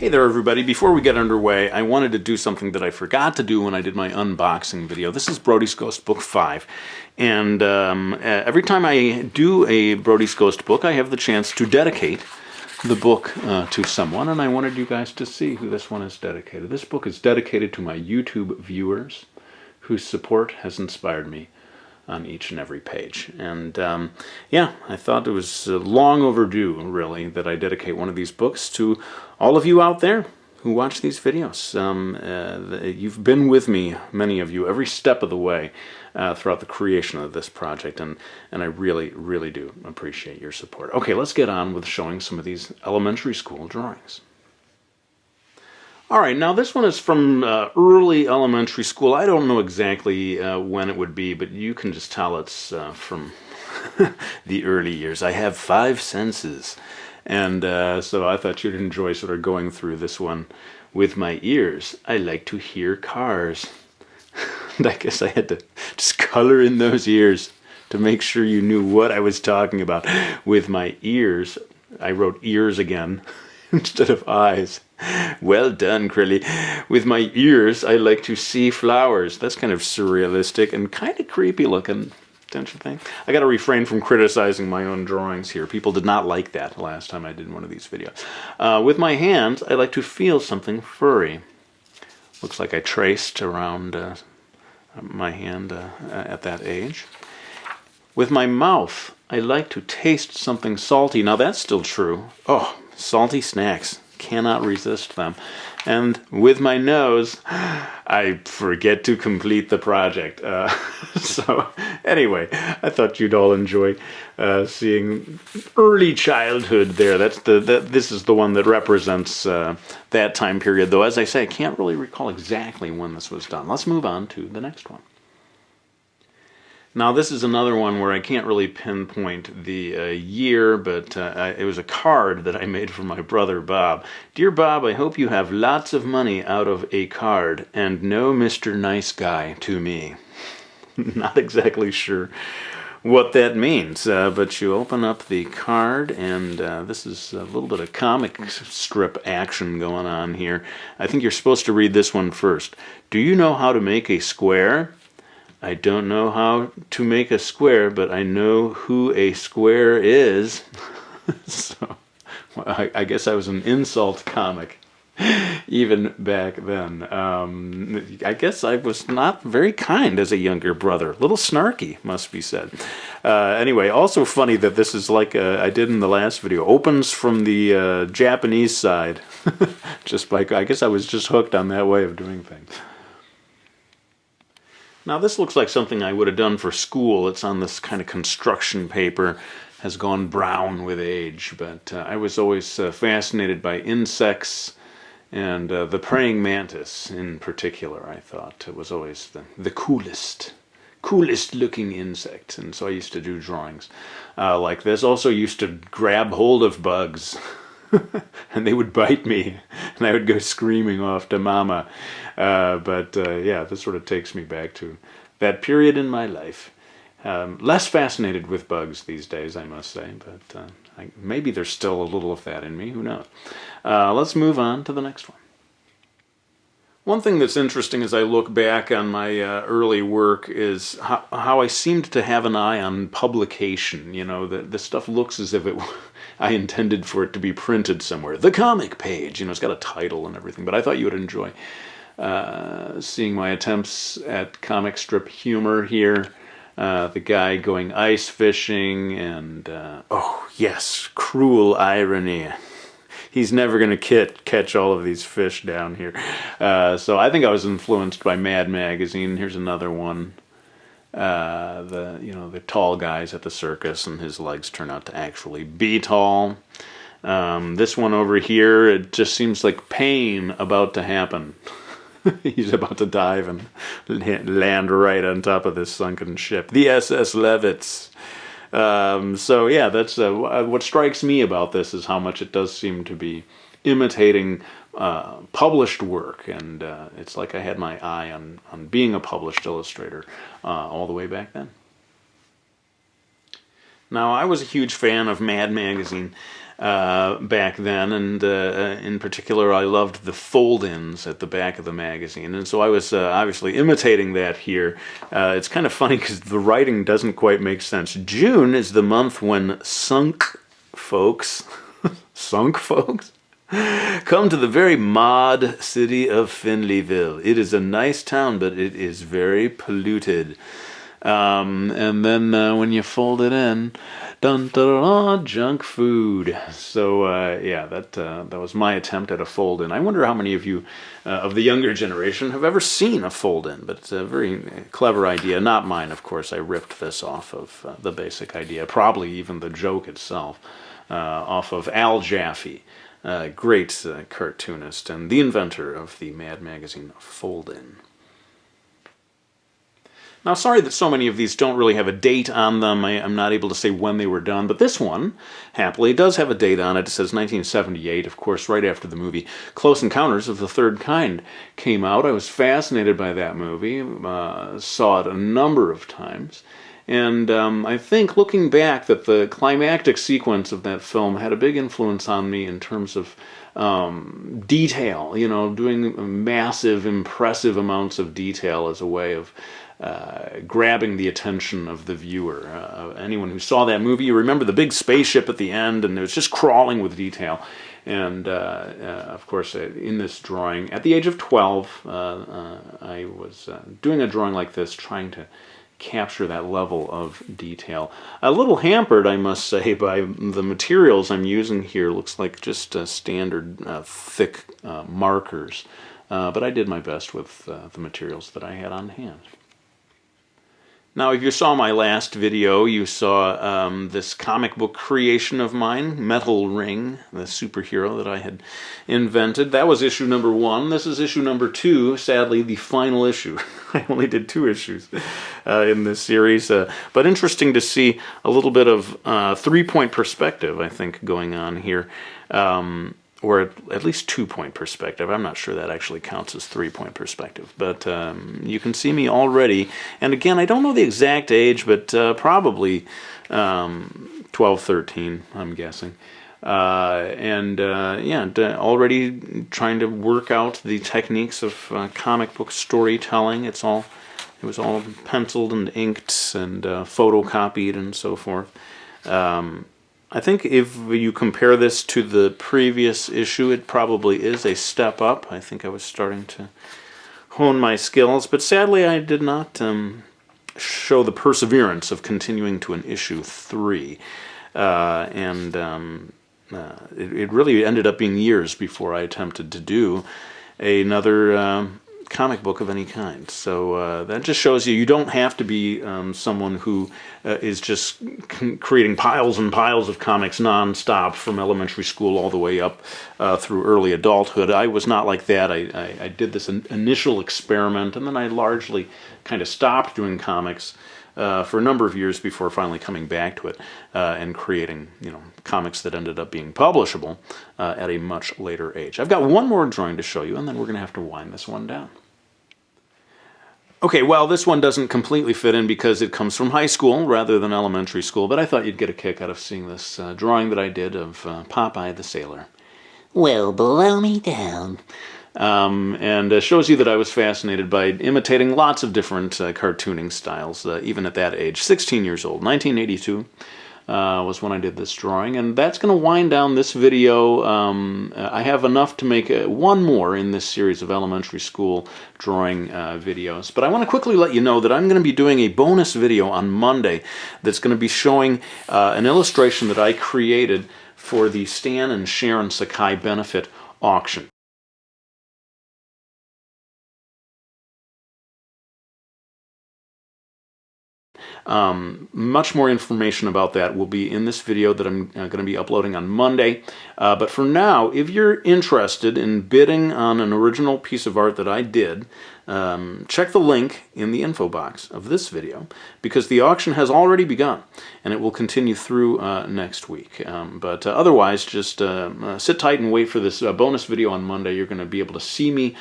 Hey there everybody, before we get underway, I wanted to do something that I forgot to do when I did my unboxing video. This is Brody's Ghost Book 5, and every time I do a Brody's Ghost book, I have the chance to dedicate the book to someone, and I wanted you guys to see who this one is dedicated. This book is dedicated to my YouTube viewers, whose support has inspired me on each and every page. And yeah, I thought it was long overdue, really, that I dedicate one of these books to all of you out there who watch these videos. You've been with me, many of you, every step of the way throughout the creation of this project, and I really, really do appreciate your support. Okay, let's get on with showing some of these elementary school drawings. Alright, now this one is from early elementary school. I don't know exactly when it would be, but you can just tell it's from the early years. I have 5 senses, and so I thought you'd enjoy sort of going through this one with my ears. I like to hear cars. And I guess I had to just color in those ears to make sure you knew what I was talking about. With my ears, I wrote ears again instead of eyes. Well done, Crilly. With my ears, I like to see flowers. That's kind of surrealistic and kind of creepy looking, don't you think? I got to refrain from criticizing my own drawings here. People did not like that last time I did one of these videos. With my hands, I like to feel something furry. Looks like I traced around my hand at that age. With my mouth, I like to taste something salty. Now that's still true. Oh, salty snacks. Cannot resist them. And with my nose, I forget to complete the project. So anyway, I thought you'd all enjoy seeing early childhood there. This is the one that represents that time period. Though, as I say, I can't really recall exactly when this was done. Let's move on to the next one. Now this is another one where I can't really pinpoint the year, but it was a card that I made for my brother Bob. Dear Bob, I hope you have lots of money out of a card, and no Mr. Nice Guy to me. Not exactly sure what that means, but you open up the card, and this is a little bit of comic strip action going on here. I think you're supposed to read this one first. Do you know how to make a square? I don't know how to make a square, but I know who a square is. So, well, I guess I was an insult comic even back then. I guess I was not very kind as a younger brother. A little snarky, must be said. Anyway, also funny that this is like I did in the last video. Opens from the Japanese side. Just like, I guess I was just hooked on that way of doing things. Now this looks like something I would have done for school. It's on this kind of construction paper, has gone brown with age, but I was always fascinated by insects, and the praying mantis in particular I thought it was always the coolest looking insect, and so I used to do drawings like this. Also used to grab hold of bugs. And they would bite me, and I would go screaming off to Mama. Yeah, this sort of takes me back to that period in my life. Less fascinated with bugs these days, I must say, but maybe there's still a little of that in me, who knows. Let's move on to the next one. One thing that's interesting as I look back on my early work is how I seemed to have an eye on publication. You know, the stuff looks as if I intended for it to be printed somewhere. The comic page, you know, it's got a title and everything, but I thought you would enjoy seeing my attempts at comic strip humor here. The guy going ice fishing, and oh yes, cruel irony. He's never going to catch all of these fish down here. So I think I was influenced by Mad Magazine. Here's another one. The tall guys at the circus, and his legs turn out to actually be tall. This one over here, it just seems like pain about to happen. He's about to dive and land right on top of this sunken ship. The SS Levitz. So yeah, that's what strikes me about this is how much it does seem to be imitating published work, and it's like I had my eye on being a published illustrator all the way back then. Now, I was a huge fan of Mad Magazine back then, and in particular, I loved the fold-ins at the back of the magazine, and so I was obviously imitating that here. It's kind of funny because the writing doesn't quite make sense. June is the month when sunk folks, sunk folks, come to the very mod city of Finleyville. It is a nice town, but it is very polluted. And then when you fold it in, dun, dun, dun, junk food. So yeah, that was my attempt at a fold-in. I wonder how many of you of the younger generation have ever seen a fold-in, but it's a very clever idea. Not mine, of course. I ripped this off of the basic idea, probably even the joke itself, off of Al Jaffe, great cartoonist and the inventor of the Mad Magazine fold-in. Now, sorry that so many of these don't really have a date on them. I'm not able to say when they were done, but this one, happily, does have a date on it. It says 1978, of course, right after the movie Close Encounters of the Third Kind came out. I was fascinated by that movie, saw it a number of times, and I think, looking back, that the climactic sequence of that film had a big influence on me in terms of detail, you know, doing massive, impressive amounts of detail as a way of grabbing the attention of the viewer. Anyone who saw that movie, you remember the big spaceship at the end, and it was just crawling with detail. And of course, in this drawing, at the age of 12, I was doing a drawing like this, trying to capture that level of detail. A little hampered, I must say, by the materials I'm using here. Looks like just standard thick markers. But I did my best with the materials that I had on hand. Now, if you saw my last video, you saw this comic book creation of mine, Metal Ring, the superhero that I had invented. That was issue number 1. This is issue number 2, sadly, the final issue. I only did 2 issues in this series, but interesting to see a little bit of 3-point perspective, I think, going on here. Or at least 2-point perspective. I'm not sure that actually counts as 3-point perspective. But you can see me already. And again, I don't know the exact age, but probably 12, 13, I'm guessing. Yeah, already trying to work out the techniques of comic book storytelling. It was all penciled and inked and photocopied and so forth. I think if you compare this to the previous issue, it probably is a step up. I think I was starting to hone my skills, but sadly I did not show the perseverance of continuing to an issue 3. It really ended up being years before I attempted to do another comic book of any kind. So that just shows you don't have to be someone who is just creating piles and piles of comics nonstop from elementary school all the way up through early adulthood. I was not like that. I did this initial experiment, and then I largely kind of stopped doing comics for a number of years before finally coming back to it and creating, comics that ended up being publishable at a much later age. I've got one more drawing to show you, and then we're going to have to wind this one down. Okay, well, this one doesn't completely fit in because it comes from high school rather than elementary school, but I thought you'd get a kick out of seeing this drawing that I did of Popeye the Sailor. Well, blow me down. And shows you that I was fascinated by imitating lots of different cartooning styles, even at that age. 16 years old, 1982 was when I did this drawing, and that's going to wind down this video. I have enough to make one more in this series of elementary school drawing videos, but I want to quickly let you know that I'm going to be doing a bonus video on Monday that's going to be showing an illustration that I created for the Stan and Sharon Sakai benefit auction. Much more information about that will be in this video that I'm going to be uploading on Monday. But for now, if you're interested in bidding on an original piece of art that I did, check the link in the info box of this video, because the auction has already begun and it will continue through next week. But otherwise, just sit tight and wait for this bonus video on Monday. You're going to be able to see me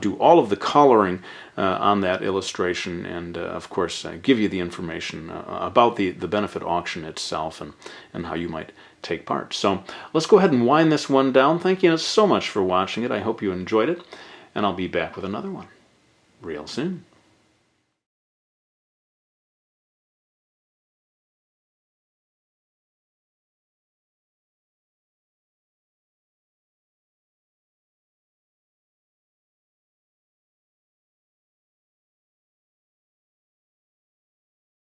do all of the coloring on that illustration, and of course give you the information about the benefit auction itself and how you might take part. So let's go ahead and wind this one down. Thank you so much for watching it. I hope you enjoyed it, and I'll be back with another one real soon.